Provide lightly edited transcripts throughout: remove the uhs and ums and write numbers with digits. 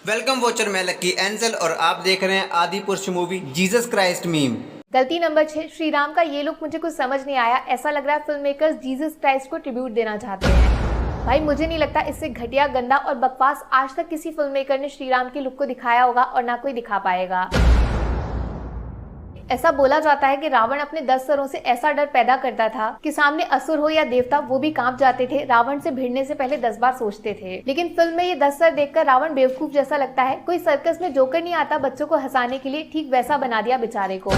Welcome watcher, मैं lucky angel और आप देख रहे हैं आदि पुरुष मूवी जीसस क्राइस्ट मीम। गलती नंबर 6, श्री राम का ये लुक मुझे कुछ समझ नहीं आया। ऐसा लग रहा है फिल्म मेकर्स जीसस क्राइस्ट को ट्रिब्यूट देना चाहते हैं। भाई मुझे नहीं लगता इससे घटिया, गंदा और बकवास आज तक किसी फिल्म मेकर ने श्री राम के लुक को दिखाया होगा और ना कोई दिखा पाएगा। ऐसा बोला जाता है कि रावण अपने 10 सरों से ऐसा डर पैदा करता था कि सामने असुर हो या देवता वो भी कांप जाते थे। रावण से भिड़ने से पहले 10 बार सोचते थे। लेकिन फिल्म में ये 10 सर देखकर रावण बेवकूफ जैसा लगता है। कोई सर्कस में जोकर नहीं आता बच्चों को हंसाने के लिए, ठीक वैसा बना दिया बेचारे को।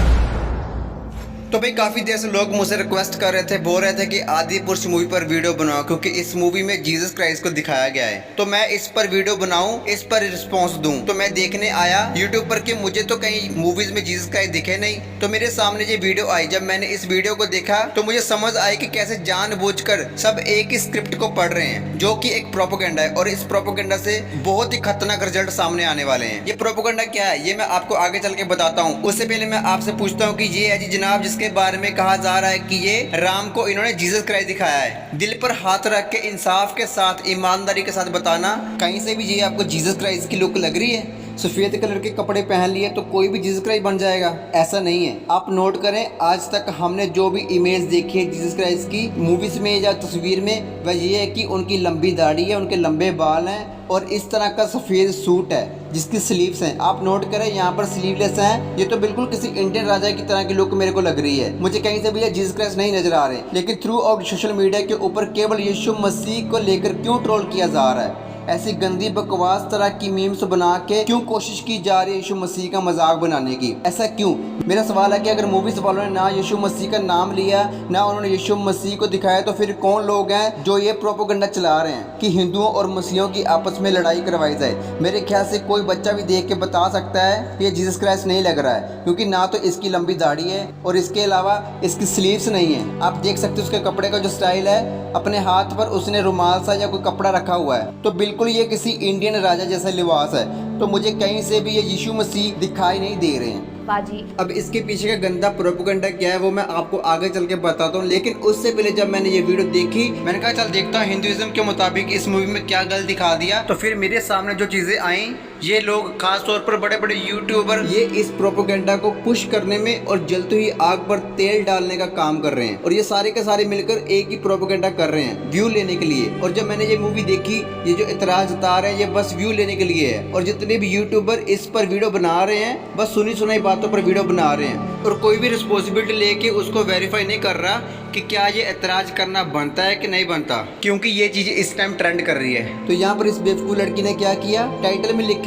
तो भाई काफ़ी देर से लोग मुझसे रिक्वेस्ट कर रहे थे, बोल रहे थे कि आदि पुरुष मूवी पर वीडियो बनाओ क्योंकि इस मूवी में जीसस क्राइस्ट को दिखाया गया है। तो मैं इस पर वीडियो बनाऊं, इस पर रिस्पॉन्स दूं। तो मैं देखने आया यूट्यूब पर कि मुझे तो कहीं मूवीज में जीसस क्राइस्ट दिखे नहीं। तो मेरे सामने ये वीडियो आई। जब मैंने इस वीडियो को देखा तो मुझे समझ आई कि कैसे जानबूझकर सब एक ही स्क्रिप्ट को पढ़ रहे हैं, जो कि एक प्रोपेगेंडा है। और इस प्रोपेगेंडा से बहुत ही खतरनाक रिजल्ट सामने आने वाले हैं। ये प्रोपेगेंडा क्या है ये मैं आपको आगे चल के बताता हूँ। उससे पहले मैं आपसे पूछता हूँ कि ये है जी जनाब जिसके बारे में कहा जा रहा है कि ये राम को इन्होंने जीसस क्राइस्ट दिखाया है। दिल पर हाथ रख के इंसाफ के साथ, ईमानदारी के साथ बताना, कहीं से भी ये आपको जीसस क्राइस्ट की लुक लग रही है? सफ़ेद कलर के कपड़े पहन लिए तो कोई भी जीसस क्राइस्ट बन जाएगा? ऐसा नहीं है। आप नोट करें, आज तक हमने जो भी इमेज देखी है जीसस क्राइस्ट की मूवीज में या तस्वीर में, वह ये है कि उनकी लंबी दाढ़ी है, उनके लंबे बाल हैं और इस तरह का सफ़ेद सूट है जिसकी स्लीव्स हैं। आप नोट करें यहाँ पर स्लीवलेस हैं। ये तो बिल्कुल किसी इंडियन राजा की तरह की लुक मेरे को लग रही है। मुझे कहीं से भी ये जीसस क्राइस्ट नहीं नजर आ रहे। लेकिन थ्रू आउट सोशल मीडिया के ऊपर केवल यीशु मसीह को लेकर क्यों ट्रोल किया जा रहा है? ऐसी गंदी बकवास तरह की मीम्स बना के क्यों कोशिश की जा रही है यीशु मसीह का मजाक बनाने की? ऐसा क्यों? मेरा सवाल है कि अगर मूवीज वालों ने ना यीशु मसीह का नाम लिया, ना उन्होंने यीशु मसीह को दिखाया, तो फिर कौन लोग हैं जो ये प्रोपेगेंडा चला रहे हैं कि हिंदुओं और मसीहों की आपस में लड़ाई करवाई जाए? मेरे ख्याल से कोई बच्चा भी देख के बता सकता है कि ये जीसस क्राइस्ट नहीं लग रहा है, क्योंकि ना तो इसकी लंबी दाढ़ी है और इसके अलावा इसकी स्लीव्स नहीं है। आप देख सकते हो उसके कपड़े का जो स्टाइल है, अपने हाथ पर उसने रुमाल सा या कोई कपड़ा रखा हुआ है, तो बिल्कुल ये किसी इंडियन राजा जैसा लिबास है। तो मुझे कहीं से भी ये यीशु मसीह दिखाई नहीं दे रहे हैं। बाजी अब इसके पीछे का गंदा प्रोपेगेंडा क्या है वो मैं आपको आगे चल के बताता हूँ। लेकिन उससे पहले जब मैंने ये वीडियो देखी, मैंने कहा चल देखता हूँ हिंदुइज्म के मुताबिक इस मूवी में क्या गलत दिखा दिया। तो फिर मेरे सामने जो चीजें आई, ये लोग खास तौर पर बड़े बड़े यूट्यूबर ये इस प्रोपेगेंडा को पुश करने में और जलती हुई आग पर तेल डालने का काम कर रहे हैं। और ये सारे के सारे मिलकर एक ही प्रोपेगेंडा कर रहे हैं व्यू लेने के लिए। और जब मैंने ये मूवी देखी, ये जो इतराज जता रहे हैं ये बस व्यू लेने के लिए है। और जितने भी यूट्यूबर इस पर वीडियो बना रहे हैं बस सुनी सुनाई बातों पर वीडियो बना रहे हैं और कोई भी रिस्पॉन्सिबिलिटी लेके उसको वेरीफाई नहीं कर रहा कि क्या ये एतराज करना बनता है कि नहीं बनता, क्योंकि ये चीज़ इस टाइम ट्रेंड कर रही है। तो यहाँ पर इस बेवकूफ़ लड़की ने क्या किया, टाइटल में लिखा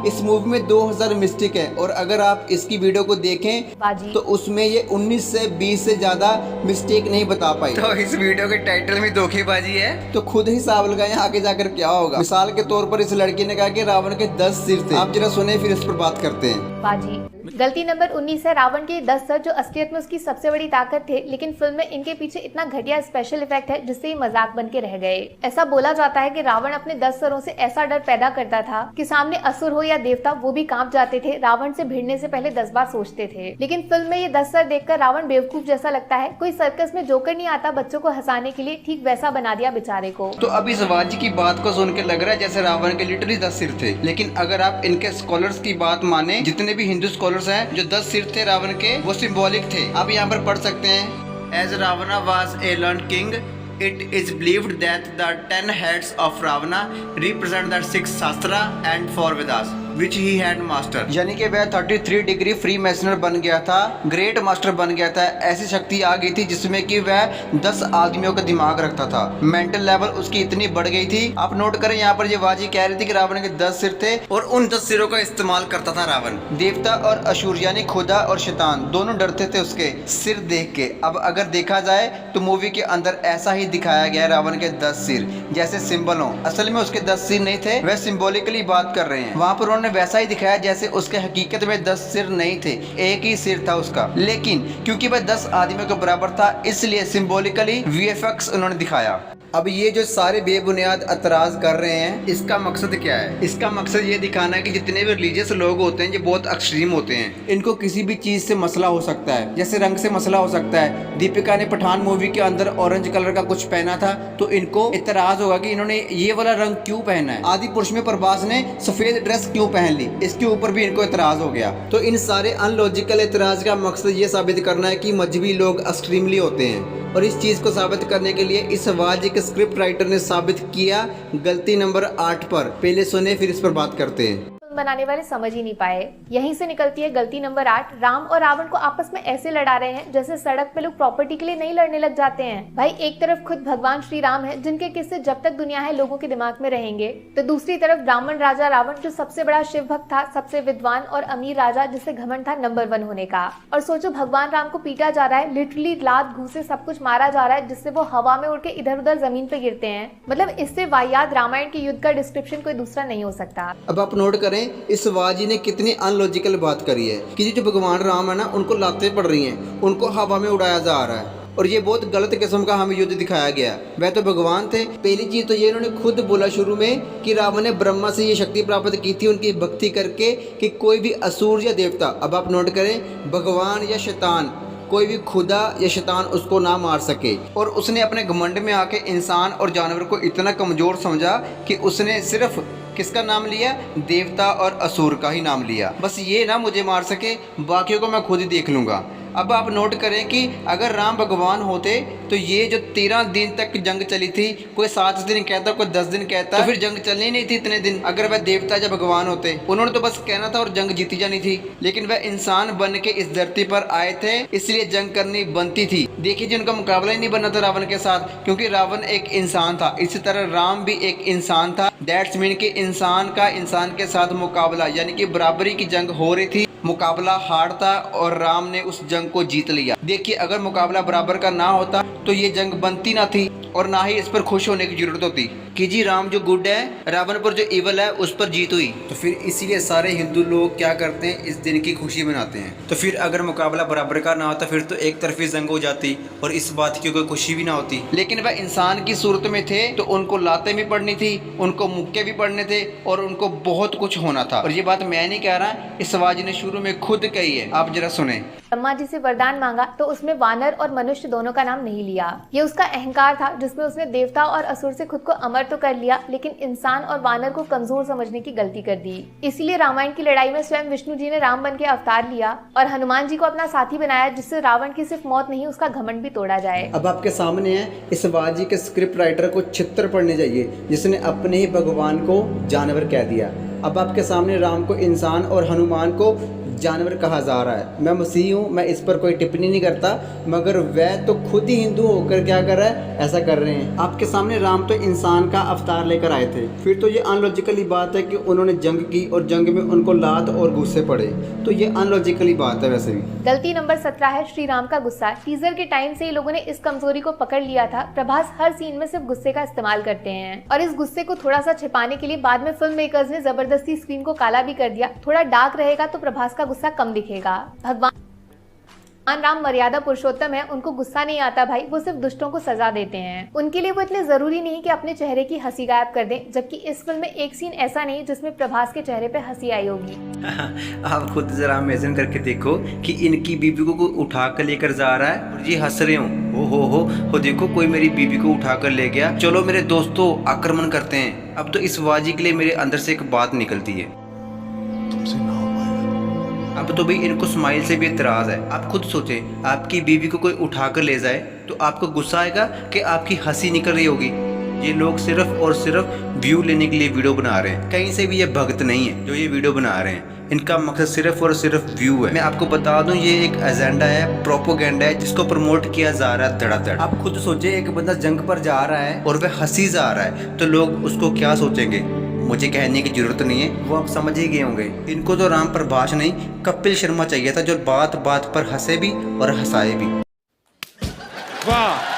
इस मूवी में 2000 मिस्टेक है। और अगर आप इसकी वीडियो को देखें तो उसमें ये 19 से 20 से ज़्यादा मिस्टेक नहीं बता पाई। तो इस वीडियो के टाइटल में धोखेबाजी है, तो खुद हिसाब लगाएं आगे जाकर क्या होगा। मिसाल के तौर पर इस लड़की ने कहा कि रावण के 10 सिर थे। आप जरा सुने फिर इस पर बात करते हैं। बाजी गलती नंबर 19 है, रावण के 10 सर जो असलियत में उसकी सबसे बड़ी ताकत थे, लेकिन फिल्म में इनके पीछे इतना घटिया स्पेशल इफेक्ट है जिससे ये मजाक बन के रह गए। ऐसा बोला जाता है कि रावण अपने 10 सरों से ऐसा डर पैदा करता था कि सामने असुर हो या देवता वो भी कांप जाते थे। रावण से भिड़ने से पहले 10 बार सोचते थे। लेकिन फिल्म में ये 10 सर देखकर रावण बेवकूफ जैसा लगता है। कोई सर्कस में जोकर नहीं आता बच्चों को हंसाने के लिए, ठीक वैसा बना दिया बेचारे को। तो अभी शिवाजी की बात को सुन के लग रहा है जैसे रावण के लिटरली 10 सिर थे। लेकिन अगर आप इनके स्कॉलर्स की बात माने, जितने भी हिंदू स्कॉलर्स हैं, जो 10 सिर थे रावण के वो सिंबॉलिक थे। आप यहाँ पर पढ़ सकते हैं, as Ravana was a learn king it is believed that the 10 heads of Ravana represent the 6 Shastra and 4 Vedas which he had mastered। यानी कि वह 33 डिग्री फ्री मैसनर बन गया था, ग्रेट मास्टर बन गया था। ऐसी शक्ति आ गई थी जिसमें कि वह 10 आदमियों का दिमाग रखता था। मेंटल लेवल उसकी इतनी बढ़ गई थी। आप नोट करें, यहाँ पर ये बाजी कह रही थी कि रावण के 10 सिर थे और उन 10 सिरों का इस्तेमाल करता था रावण। देवता और असुर यानी खुदा और शैतान दोनों डरते थे उसके सिर देख के। अब अगर देखा जाए तो मूवी के अंदर ऐसा ही दिखाया गया रावण के 10 सिर जैसे सिंबल हो। असल में उसके 10 सिर नहीं थे, वह सिंबॉलिकली बात कर रहे हैं। वहाँ पर उन्होंने वैसा ही दिखाया जैसे उसके हकीकत में 10 सिर नहीं थे, एक ही सिर था उसका। लेकिन क्योंकि वह 10 आदमियों के बराबर था इसलिए सिंबॉलिकली वीएफएक्स उन्होंने दिखाया। अब ये जो सारे बेबुनियाद एतराज़ कर रहे हैं, इसका मकसद क्या है? इसका मकसद ये दिखाना है कि जितने भी रिलीजियस लोग होते हैं ये बहुत एक्सट्रीम होते हैं। इनको किसी भी चीज़ से मसला हो सकता है, जैसे रंग से मसला हो सकता है। दीपिका ने पठान मूवी के अंदर ऑरेंज कलर का कुछ पहना था तो इनको इतराज़ होगा कि इन्होंने ये वाला रंग क्यों पहना है। आदि पुरुष में प्रभास ने सफ़ेद ड्रेस क्यों पहन ली, इसके ऊपर भी इनको इतराज़ हो गया। तो इन सारे अनलॉजिकल इतराज़ का मकसद ये साबित करना है कि मजहबी लोग एक्सट्रीमली होते हैं। और इस चीज़ को साबित करने के लिए इस वाजी के स्क्रिप्ट राइटर ने साबित किया गलती नंबर 8 पर। पहले सुने फिर इस पर बात करते हैं। बनाने वाले समझ ही नहीं पाए। यहीं से निकलती है गलती नंबर 8। राम और रावण को आपस में ऐसे लड़ा रहे हैं जैसे सड़क पे लोग प्रॉपर्टी के लिए नहीं लड़ने लग जाते हैं। भाई एक तरफ खुद भगवान श्री राम है जिनके किस्से जब तक दुनिया है लोगों के दिमाग में रहेंगे, तो दूसरी तरफ ब्राह्मण राजा रावण जो सबसे बड़ा शिव भक्त था, सबसे विद्वान और अमीर राजा जिसे घमंड था नंबर 1 होने का। और सोचो भगवान राम को पीटा जा रहा है, लिटरली लात घूसे सब कुछ मारा जा रहा है जिससे वो हवा में उड़ के इधर उधर जमीन पे गिरते हैं। मतलब इससे वाहियात रामायण के युद्ध का डिस्क्रिप्शन कोई दूसरा नहीं हो सकता। अब आप नोट करें इस वाजी ने कितनी अनलॉजिकल बात करी है कि जो भगवान राम है ना, उनको लातें पड़ रही हैं, उनको हवा में उड़ाया जा रहा है और ये बहुत गलत किस्म का हमें युद्ध दिखाया गया। वह तो भगवान थे। पहली चीज तो ये इन्होंने खुद बोला शुरू में कि रावण ने ब्रह्मा से ये शक्ति प्राप्त की थी उनकी भक्ति करके कि कोई भी असुर या देवता, अब आप नोट करें, भगवान या शैतान, कोई भी खुदा या शैतान उसको ना मार सके। और उसने अपने घमंड में आके इंसान और जानवर को इतना कमज़ोर समझा कि उसने सिर्फ किसका नाम लिया? देवता और असुर का ही नाम लिया। बस ये ना मुझे मार सके, बाकियों को मैं खुद ही देख लूँगा। अब आप नोट करें कि अगर राम भगवान होते तो ये जो 13 दिन तक जंग चली थी, कोई 7 दिन कहता, कोई 10 दिन कहता, तो फिर जंग चलनी नहीं थी इतने दिन। अगर वह देवता या भगवान होते, उन्होंने तो बस कहना था और जंग जीती जानी थी। लेकिन वह इंसान बन के इस धरती पर आए थे, इसलिए जंग करनी बनती थी। देखिए जी, उनका मुकाबला ही नहीं बनना था रावण के साथ, क्योंकि रावण एक इंसान था। इसी तरह राम भी एक इंसान था। दैट्स मीन कि इंसान का इंसान के साथ मुकाबला, यानी कि बराबरी की जंग हो रही थी। मुकाबला हार्ड था और राम ने उस जंग को जीत लिया। देखिए, अगर मुकाबला बराबर का ना होता तो ये जंग बनती ना थी और ना ही इस पर खुश होने की जरूरत होती कि जी राम जो गुड है, रावण पर जो इवल है उस पर जीत हुई। तो फिर इसीलिए सारे हिंदू लोग क्या करते हैं, इस दिन की खुशी मनाते हैं। तो फिर अगर मुकाबला बराबर का ना होता फिर तो एक तरफी जंग हो जाती और इस बात की कोई खुशी भी ना होती। लेकिन वह इंसान की सूरत में थे तो उनको लातें भी पड़नी थी, उनको मुक्के भी पड़ने थे और उनको बहुत कुछ होना था। और ये बात मैं नहीं कह रहा, इस वाजी ने शुरू में खुद कही है, आप जरा सुने। ब्रह्मा जी से वरदान मांगा तो उसमें वानर और मनुष्य दोनों का नाम नहीं लिया। ये उसका अहंकार था जिसमें उसने देवता और असुर से खुद को अमर तो कर लिया, लेकिन इंसान और वानर को कमजोर समझने की गलती कर दी। इसीलिए रामायण की लड़ाई में स्वयं विष्णु जी ने राम बन के अवतार लिया और हनुमान जी को अपना साथी बनाया, जिससे रावण की सिर्फ मौत नहीं उसका घमंड भी तोड़ा जाए। अब आपके सामने है इस वाजी के स्क्रिप्ट राइटर को छित्र पड़ने चाहिए जिसने अपने ही भगवान को जानवर कह दिया। अब आपके सामने राम को इंसान और हनुमान को जानवर कहा जा रहा है। मैं मसीह हूँ, मैं इस पर कोई टिप्पणी नहीं करता, मगर वह तो खुद ही हिंदू होकर क्या कर रहा है, ऐसा कर रहे हैं। आपके सामने राम तो इंसान का अवतार लेकर आए थे, फिर तो ये अनलॉजिकली बात है कि उन्होंने जंग की और जंग में उनको लात और गुस्से पड़े, तो ये अनलॉजिकली बात है। वैसे भी गलती नंबर 17 है श्री राम का गुस्सा। टीजर के टाइम से ही लोगों ने इस कमजोरी को पकड़ लिया था। प्रभास हर सीन में सिर्फ गुस्से का इस्तेमाल करते हैं और इस गुस्से को थोड़ा सा छिपाने के लिए बाद में फिल्म मेकर्स ने जबरदस्ती स्क्रीन को काला भी कर दिया। थोड़ा डार्क रहेगा तो प्रभास का गुस्सा कम दिखेगा। भगवान राम मर्यादा पुरुषोत्तम है, उनको गुस्सा नहीं आता भाई, वो सिर्फ दुष्टों को सजा देते हैं। उनके लिए वो इतने जरूरी नहीं कि अपने चेहरे की हंसी गायब कर दें, जबकि इस फिल्म में एक सीन ऐसा नहीं जिसमें प्रभास के चेहरे पे हंसी आई होगी। आप खुद जरा इमेजिन करके देखो कि इनकी बीबी को उठा कर लेकर जा रहा है और ये हंस रहे हो हो देखो कोई मेरी बीबी को उठा कर ले गया, चलो मेरे दोस्तों आक्रमण करते हैं। अब तो इस वाजी के लिए मेरे अंदर से एक बात निकलती है, अब तो भाई इनको स्माइल से भी इतराज है। आप खुद सोचे, आपकी बीवी को कोई उठा कर ले जाए तो आपको गुस्सा आएगा कि आपकी हंसी निकल रही होगी। ये लोग सिर्फ और सिर्फ व्यू लेने के लिए वीडियो बना रहे हैं। कहीं से भी ये भक्त नहीं है जो ये वीडियो बना रहे हैं, इनका मकसद सिर्फ और सिर्फ व्यू है। मैं आपको बता दूं, ये एक एजेंडा है, प्रोपोगेंडा है, जिसको प्रमोट किया जा रहा है धड़ाधड़। आप खुद सोचे, एक बंदा जंग पर जा रहा है और वह हंसी जा रहा है तो लोग उसको क्या सोचेंगे, मुझे कहने की जरूरत नहीं है, वो आप समझ ही गए होंगे। इनको तो राम प्रभास नहीं, कपिल शर्मा चाहिए था जो बात बात पर हंसे भी और हंसाए भी। वाह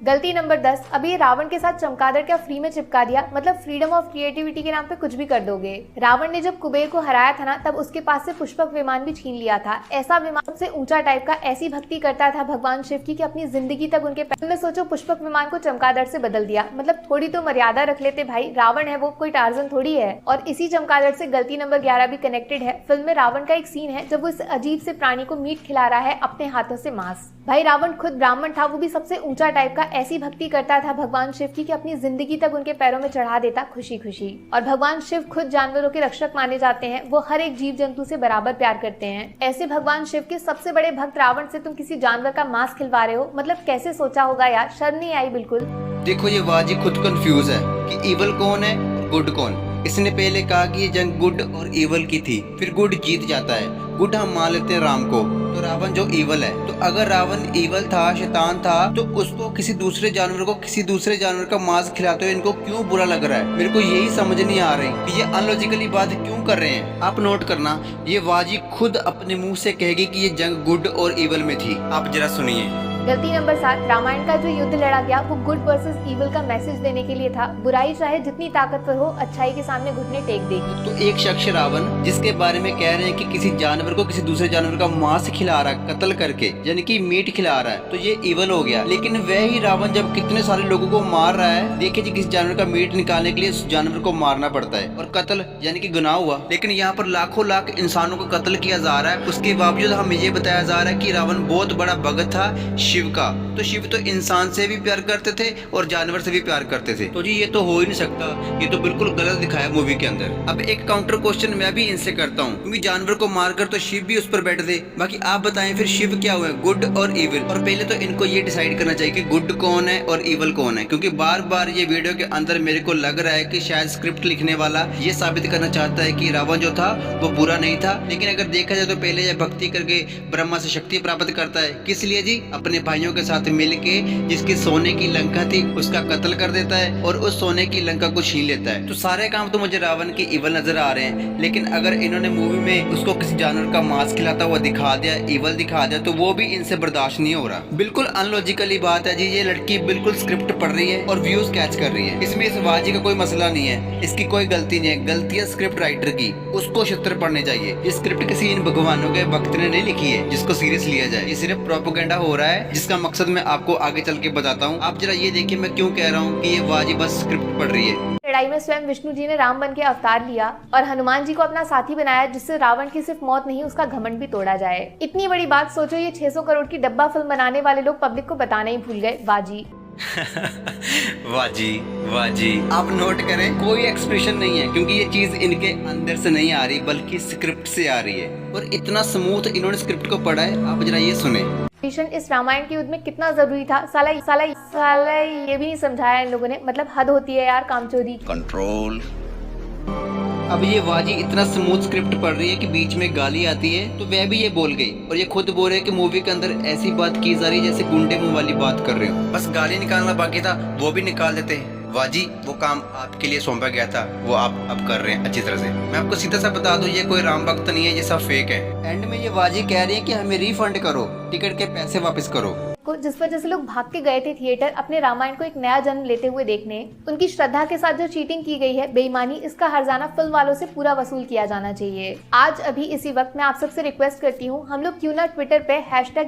गलती नंबर 10, अभी ये रावण के साथ चमगादड़ क्या फ्री में चिपका दिया, मतलब फ्रीडम ऑफ क्रिएटिविटी के नाम पे कुछ भी कर दोगे। रावण ने जब कुबेर को हराया था ना, तब उसके पास से पुष्पक विमान भी छीन लिया था। ऐसा विमान सबसे ऊंचा टाइप का, ऐसी भक्ति करता था भगवान शिव की कि अपनी जिंदगी तक उनके पैर में सोचो पुष्पक विमान को चमगादड़ से बदल दिया। मतलब थोड़ी तो मर्यादा रख लेते भाई, रावण है वो, कोई टार्जन थोड़ी है। और इसी चमगादड़ से गलती नंबर 11 भी कनेक्टेड है। फिल्म में रावण का एक सीन है जब वो इस अजीब से प्राणी को मीट खिला रहा है अपने हाथों से मांस। भाई रावण खुद ब्राह्मण था, वो भी सबसे ऊंचा टाइप का, ऐसी भक्ति करता था भगवान शिव की कि अपनी जिंदगी तक उनके पैरों में चढ़ा देता खुशी खुशी। और भगवान शिव खुद जानवरों के रक्षक माने जाते हैं, वो हर एक जीव जंतु से बराबर प्यार करते हैं। ऐसे भगवान शिव के सबसे बड़े भक्त रावण से तुम किसी जानवर का मांस खिलवा रहे हो, मतलब कैसे सोचा होगा यार, शर्म नहीं आई बिल्कुल। देखो ये वाजी खुद कंफ्यूज है कि इवल कौन है गुड कौन। इसने पहले कहा कि ये जंग गुड और इवल की थी, फिर गुड जीत जाता है। गुड हम मान लेते हैं राम को, तो रावण जो इवल है, तो अगर रावण इवल था, शैतान था, तो उसको किसी दूसरे जानवर को किसी दूसरे जानवर का मांस खिलाते हुए इनको क्यों बुरा लग रहा है। मेरे को यही समझ नहीं आ रही कि ये अनलॉजिकली बात क्यों कर रहे हैं। आप नोट करना, ये वाजी खुद अपने मुंह से कहेगी कि ये जंग गुड और इवल में थी। आप जरा सुनिए। गलती नंबर 7, रामायण का जो युद्ध लड़ा गया वो गुड वर्सेस इविल का मैसेज देने के लिए था। बुराई चाहे जितनी ताकतवर हो, अच्छाई के सामने घुटने टेक देगी। तो एक शख्स रावण जिसके बारे में कह रहे हैं कि किसी जानवर को किसी दूसरे जानवर का मांस खिला रहा है, कत्ल करके, यानी कि मीट खिला रहा है, तो ये इवल हो गया। लेकिन वह ही रावण जब कितने सारे लोगों को मार रहा है, देखिए जी, किसी जानवर का मीट निकालने के लिए उस जानवर को मारना पड़ता है, और कत्ल यानी कि गुनाह हुआ। लेकिन यहाँ पर लाखों लाख इंसानों को कत्ल किया जा रहा है, उसके बावजूद हमें ये बताया जा रहा है कि रावण बहुत बड़ा भगत था शिव का। तो शिव तो इंसान से भी प्यार करते थे और जानवर से भी प्यार करते थे, तो जी ये तो हो ही नहीं सकता, ये तो बिल्कुल गलत दिखाया मूवी के अंदर। अब एक काउंटर क्वेश्चन मैं भी इनसे करता हूँ, क्योंकि जानवर को मारकर तो शिव भी उस पर बैठे थे। बाकी आप बताएं फिर शिव क्या हुआ, गुड और इविल। और पहले तो इनको ये डिसाइड करना चाहिए कि गुड कौन है और इविल कौन है, क्योंकि बार बार ये वीडियो के अंदर मेरे को लग रहा है कि शायद स्क्रिप्ट लिखने वाला ये साबित करना चाहता है कि रावण जो था वो बुरा नहीं था। लेकिन अगर देखा जाए तो पहले ये भक्ति करके ब्रह्मा से शक्ति प्राप्त करता है, किस लिए जी, अपने भाइयों के साथ मिल के जिसकी सोने की लंका थी उसका कत्ल कर देता है और उस सोने की लंका को छीन लेता है। तो सारे काम तो मुझे रावण की इवल नजर आ रहे हैं, लेकिन अगर इन्होंने मूवी में उसको किसी जानवर का मांस खिलाता हुआ दिखा दिया, इवल दिखा दिया, तो वो भी इनसे बर्दाश्त नहीं हो रहा। बिल्कुल अनलॉजिकली बात है जी, ये लड़की बिल्कुल स्क्रिप्ट पढ़ रही है और व्यूज कैच कर रही है। इसमें इस वाजी का कोई मसला नहीं है, इसकी कोई गलती नहीं है, गलती है स्क्रिप्ट राइटर की, उसको शित्र पढ़ने चाहिए। ये स्क्रिप्ट किसी इन भगवानों के भक्त ने नहीं लिखी है जिसको सीरियस लिया जाए, ये सिर्फ प्रोपेगेंडा हो रहा है, जिसका मकसद मैं आपको आगे चल के बताता हूँ। आप जरा ये देखिए मैं क्यों कह रहा हूँ कि ये वाजी बस स्क्रिप्ट पढ़ रही है। लड़ाई में स्वयं विष्णु जी ने राम बन के अवतार लिया और हनुमान जी को अपना साथी बनाया, जिससे रावण की सिर्फ मौत नहीं उसका घमंड भी तोड़ा जाए। इतनी बड़ी बात सोचो, ये 600 करोड़ की डब्बा फिल्म बनाने वाले लोग पब्लिक को बताना ही भूल गए। वाजी वाजी वाजी, आप नोट करें कोई एक्सप्रेशन नहीं है, क्योंकि ये चीज इनके अंदर से नहीं आ रही बल्कि स्क्रिप्ट से आ रही है। और इतना स्मूथ इन्होंने स्क्रिप्ट को पढ़ा है, आप जरा ये सुने। भीषण इस रामायण के युद्ध में कितना जरूरी था, साला साला साला ये भी नहीं समझाया इन लोगों ने, मतलब हद होती है यार कामचोरी। कंट्रोल। अब ये वाजी इतना स्मूथ स्क्रिप्ट पढ़ रही है कि बीच में गाली आती है तो वह भी ये बोल गई, और ये खुद बोल रहे है कि मूवी के अंदर ऐसी बात की जा रही है जैसे गुंडे मुंह वाली बात कर रहे हो। बस गाली निकालना बाकी था, वो भी निकाल देते हैं। वाजी वो काम आपके लिए सौंपा गया था, वो आप अब कर रहे हैं अच्छी तरह से। मैं आपको सीधा सा बता दूं, ये कोई राम भक्त नहीं है, ये सब फेक है। एंड में ये वाजी कह रही है कि हमें रिफंड करो, टिकट के पैसे वापस करो। जिस वजह से लोग भाग के गए थे थिएटर अपने रामायण को एक नया जन्म लेते हुए देखने। उनकी श्रद्धा के साथ जो चीटिंग की गई है, बेईमानी, इसका हर्जाना फिल्म वालों से पूरा वसूल किया जाना चाहिए। आज अभी इसी वक्त मैं आप सबसे रिक्वेस्ट करती हूँ, हम लोग क्यों ना ट्विटर पे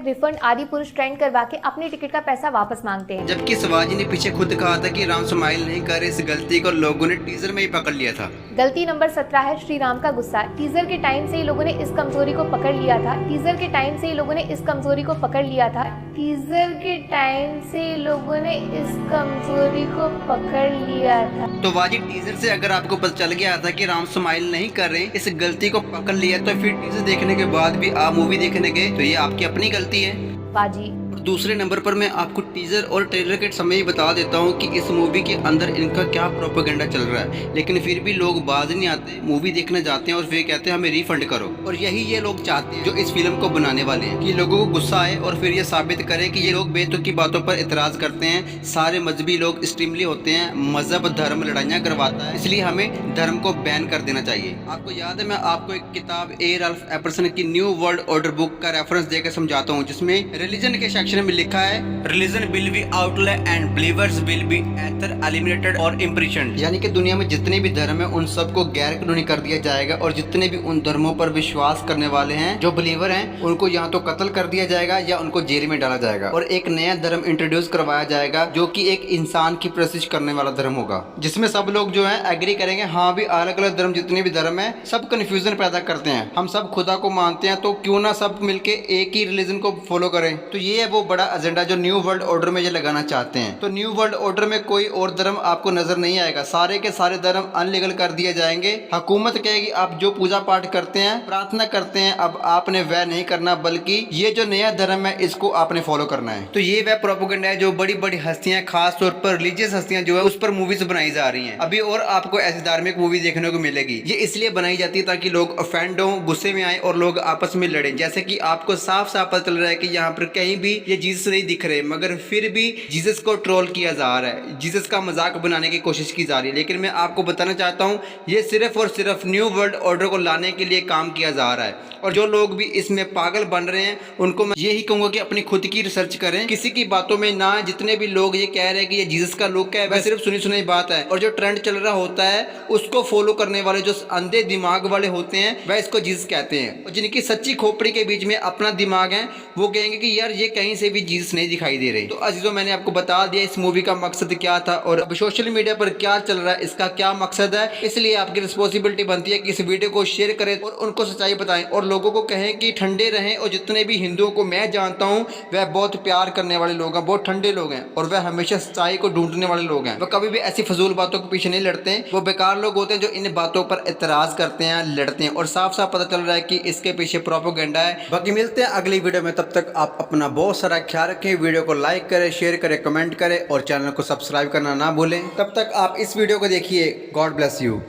#रिफंड आदिपुरुष ट्रेंड करवा के अपने टिकट का पैसा वापस मांगते हैं। जबकि शिवाजी ने पीछे खुद कहा था कि राम स्माइल नहीं करे, इस गलती को लोगों ने टीजर में ही पकड़ लिया था। गलती नंबर 17 है श्री राम का गुस्सा। टीजर के टाइम से ही लोगों ने इस कमजोरी को पकड़ लिया था। टीजर के टाइम से ही लोगों ने इस कमजोरी को पकड़ लिया था। टीजर के टाइम से लोगों ने इस कमजोरी को पकड़ लिया था। तो वाजी टीजर से अगर आपको पता चल गया था कि राम स्माइल नहीं कर रहे, इस गलती को पकड़ लिया, तो फिर टीजर देखने के बाद भी आप मूवी देखने गए, तो ये आपकी अपनी गलती है बाजी। दूसरे नंबर पर मैं आपको टीजर और ट्रेलर के समय ही बता देता हूँ कि इस मूवी के अंदर इनका क्या प्रोपेगेंडा चल रहा है, लेकिन फिर भी लोग बाज नहीं आते, मूवी देखने जाते हैं और फिर कहते हैं हमें रिफंड करो। और यही ये लोग चाहते हैं जो इस फिल्म को बनाने वाले हैं, कि लोगों को गुस्सा आए और फिर ये साबित करें कि ये लोग बेतुकी बातों पर इतराज करते हैं। सारे मजहबी लोग एक्सट्रीमली होते हैं, मजहब धर्म लड़ाइयाँ करवाता है, इसलिए हमें धर्म को बैन कर देना चाहिए। आपको याद है मैं आपको एक किताब ए. राल्फ एपर्सन की न्यू वर्ल्ड ऑर्डर बुक का रेफरेंस देकर समझाता हूँ, जिसमें रिलीजन के सेक्शन डिक्लेरेशन में लिखा है religion will be outlawed and believers will be either eliminated और इम्प्रिशन्ड, यानी कि दुनिया में जितने भी धर्म है उन सबको गैर कानूनी कर दिया जाएगा और जितने भी उन धर्मों पर विश्वास करने वाले हैं जो बिलीवर हैं उनको या तो कत्ल कर दिया जाएगा या उनको जेल में डाला जाएगा और एक नया धर्म इंट्रोड्यूस करवाया जाएगा जो कि एक इंसान की प्रशिश करने वाला धर्म होगा, जिसमें सब लोग जो है एग्री करेंगे हाँ भी अलग अलग धर्म जितने भी धर्म है सब कंफ्यूजन पैदा करते हैं, हम सब खुदा को मानते हैं तो क्यों ना सब मिलके एक ही रिलीजन को फॉलो करें। तो ये है वो बड़ा एजेंडा जो न्यू वर्ल्ड ऑर्डर में ये लगाना चाहते हैं। तो न्यू वर्ल्ड ऑर्डर में कोई और धर्म आपको नजर नहीं आएगा, सारे के सारे धर्म अनलीगल कर दिए जाएंगे। हुकूमत कहेगी आप जो पूजा पाठ करते हैं प्रार्थना करते हैं अब आपने वह नहीं करना बल्कि ये जो नया धर्म है इसको आपने फॉलो करना है। तो ये वह प्रोपेगेंडा है जो बड़ी बड़ी हस्तियां खास तौर पर रिलीजियस हस्तियां जो है उस पर मूवीज बनाई जा रही हैं। अभी और आपको ऐसी धार्मिक मूवी देखने को मिलेगी, ये इसलिए बनाई जाती है ताकि लोग ऑफेंड हो, गुस्से में आए और लोग आपस में लड़े। जैसे कि आपको साफ साफ पता चल रहा है कि यहाँ पर कहीं भी ये जीसस नहीं दिख रहे मगर फिर भी जीसस को ट्रोल किया जा रहा है, जीसस का मजाक बनाने की कोशिश की जा रही है। लेकिन मैं आपको बताना चाहता हूँ ये सिर्फ और सिर्फ न्यू वर्ल्ड ऑर्डर को लाने के लिए काम किया जा रहा है और जो लोग भी इसमें पागल बन रहे हैं उनको मैं यही कहूंगा कि अपनी खुद की रिसर्च करें, किसी की बातों में ना। जितने भी लोग ये कह रहे हैं कि ये जीसस का लुक है वह सिर्फ सुनी सुनाई बात है और जो ट्रेंड चल रहा होता है उसको फॉलो करने वाले जो अंधे दिमाग वाले होते हैं वह इसको जीसस कहते हैं और जिनकी सच्ची खोपड़ी के बीच में अपना दिमाग है वो कहेंगे कि यार ये कहीं से भी जीसस नहीं दिखाई दे रही। तो अजीजों मैंने आपको बता दिया इस मूवी का मकसद क्या था और अब सोशल मीडिया पर क्या चल रहा है इसका क्या मकसद है, इसलिए आपकी रिस्पॉन्सिबिलिटी बनती है कि इस वीडियो को शेयर करें और उनको सच्चाई बताएं और लोगों को कहें कि ठंडे रहें। और जितने भी हिंदुओं को मैं जानता हूँ वह बहुत प्यार करने वाले लोग हैं, बहुत ठंडे लोग हैं और वह हमेशा सच्चाई को ढूंढने वाले लोग हैं। वह कभी भी ऐसी फजूल बातों के पीछे नहीं लड़ते हैं, वो बेकार लोग होते हैं जो इन बातों पर एतराज करते हैं, लड़ते हैं और साफ साफ पता चल रहा है कि इसके पीछे प्रोपेगेंडा है। बाकी मिलते हैं अगली वीडियो में, तब तक आप अपना बहुत सारा ख्याल रखें। वीडियो को लाइक करें, शेयर करें, कमेंट करें और चैनल को सब्सक्राइब करना ना भूलें। तब तक आप इस वीडियो को देखिए। God bless you.